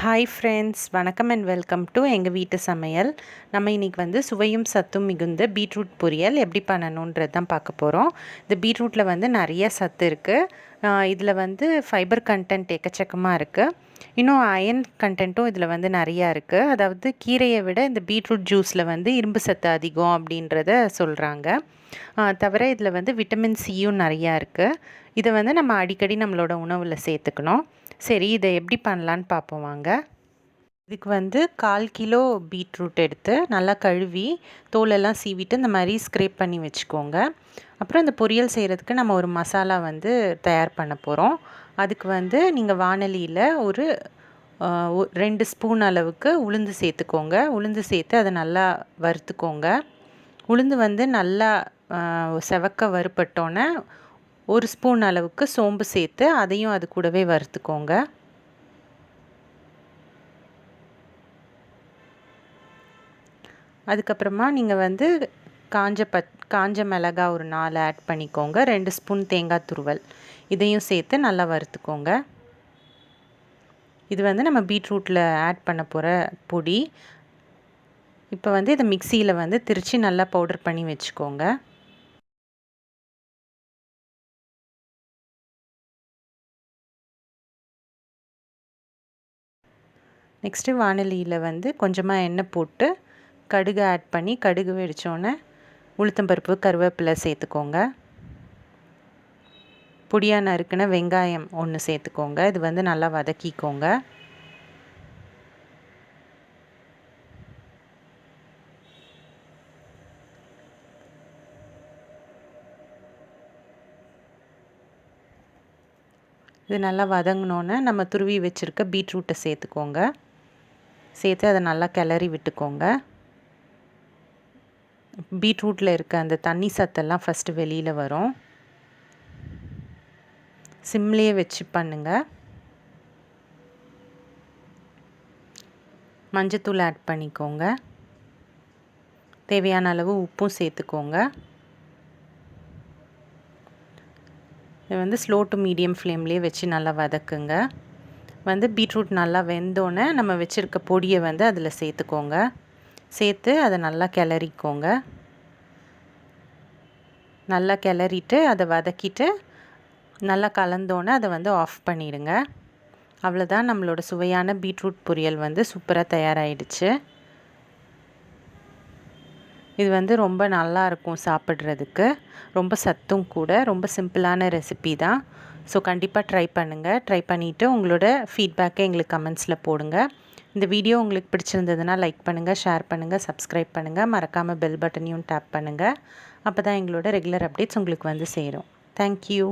Hi friends, வணக்கம் and welcome to எங்கள் வீட்டு சமையல். நம்ம இன்றைக்கி வந்து சுவையும் சத்தும் மிகுந்த பீட்ரூட் பொரியல் எப்படி பண்ணணுன்றது தான் பார்க்க போகிறோம். இந்த பீட்ரூட்டில் வந்து நிறைய சத்து இருக்குது. இதில் வந்து ஃபைபர் கண்டென்ட் எக்கச்சக்கமாக இருக்குது. இன்னும் அயன் கண்டென்ட்டும் இதில் வந்து நிறையா இருக்குது. அதாவது கீரையை விட இந்த பீட்ரூட் ஜூஸில் வந்து இரும்பு சத்து அதிகம் அப்படின்றத சொல்கிறாங்க. தவிர இதில் வந்து விட்டமின் சியும் நிறையா இருக்குது. இதை வந்து நம்ம அடிக்கடி நம்மளோட உணவில் சேர்த்துக்கணும். சரி, இதை எப்படி பண்ணலான்னு பார்ப்போம் வாங்க. இதுக்கு வந்து 1/4 கிலோ பீட்ரூட் எடுத்து நல்லா கழுவி தோலெல்லாம் சீவிட்டு இந்த மாதிரி ஸ்க்ரேப் பண்ணி வச்சுக்கோங்க. அப்புறம் இந்த பொரியல் செய்கிறதுக்கு நம்ம ஒரு மசாலா வந்து தயார் பண்ண போகிறோம். அதுக்கு வந்து நீங்கள் வாணலியில் ஒரு 2 ஸ்பூன் அளவுக்கு உளுந்து சேர்த்துக்கோங்க. உளுந்து சேர்த்து அதை நல்லா வறுத்துக்கோங்க. உளுந்து வந்து நல்லா செவக்க வறுபட்டோன்னே 1 ஸ்பூன் அளவுக்கு சோம்பு சேர்த்து அதையும் அது கூடவே வறுத்துக்கோங்க. அதுக்கப்புறமா நீங்கள் வந்து காஞ்ச மிளகா ஒரு 4 ஆட் பண்ணிக்கோங்க. 2 ஸ்பூன் தேங்காய் துருவல் இதையும் சேர்த்து நல்லா வறுத்துக்கோங்க. இது வந்து நம்ம பீட்ரூட்டில் ஆட் பண்ண போகிற பொடி. இப்போ வந்து இதை மிக்சியில் வந்து திரித்து நல்லா பவுடர் பண்ணி வச்சுக்கோங்க. நெக்ஸ்ட்டு வாணலியில் வந்து கொஞ்சமாக எண்ணெய் போட்டு கடுகு ஆட் பண்ணி கடுகு வெடித்தோன்னே உளுத்தம்பருப்பு கருவேப்பிலை சேர்த்துக்கோங்க. பொடியாக நறுக்கின வெங்காயம் 1 சேர்த்துக்கோங்க. இது வந்து நல்லா வதக்கிக்கோங்க. இது நல்லா வதங்கினோன்னே நம்ம துருவி வச்சுருக்க பீட்ரூட்டை சேர்த்துக்கோங்க. சேர்த்து அதை நல்லா கிளறி விட்டுக்கோங்க. பீட்ரூட்டில் இருக்க அந்த தண்ணி சத்தெல்லாம் ஃபஸ்ட்டு வெளியில் வரும். சிம்லேயே வச்சு பண்ணுங்கள். மஞ்சத்தூள் ஆட் பண்ணிக்கோங்க. தேவையான அளவு உப்பும் சேர்த்துக்கோங்க. இது வந்து ஸ்லோ டு மீடியம் ஃப்ளேம்லேயே வச்சு நல்லா வதக்குங்க. வந்து பீட்ரூட் நல்லா வெந்தோன்னே நம்ம வச்சுருக்க பொடியை வந்து அதில் சேர்த்துக்கோங்க. சேர்த்து அதை நல்லா கிளறிக்கோங்க. நல்லா கிளறிட்டு அதை வதக்கிட்டு நல்லா கலந்தோன்னே அதை வந்து ஆஃப் பண்ணிவிடுங்க. அவ்வளோதான், நம்மளோட சுவையான பீட்ரூட் பொரியல் வந்து சூப்பராக தயாராகிடுச்சு. இது வந்து ரொம்ப நல்லாயிருக்கும் சாப்பிட்றதுக்கு. ரொம்ப சத்தும் கூட. ரொம்ப சிம்பிளான ரெசிபி தான். ஸோ கண்டிப்பாக ட்ரை பண்ணுங்கள். ட்ரை பண்ணிவிட்டு உங்களோட ஃபீட்பேக்கை எங்களுக்கு கமெண்ட்ஸில் போடுங்க. இந்த வீடியோ உங்களுக்கு பிடிச்சிருந்ததுன்னா லைக் பண்ணுங்கள், ஷேர் பண்ணுங்கள், சப்ஸ்கிரைப் பண்ணுங்கள். மறக்காமல் பெல் பட்டனையும் டேப் பண்ணுங்கள். அப்போ தான் எங்களோட ரெகுலர் அப்டேட்ஸ் உங்களுக்கு வந்து சேரும். தேங்க்யூ.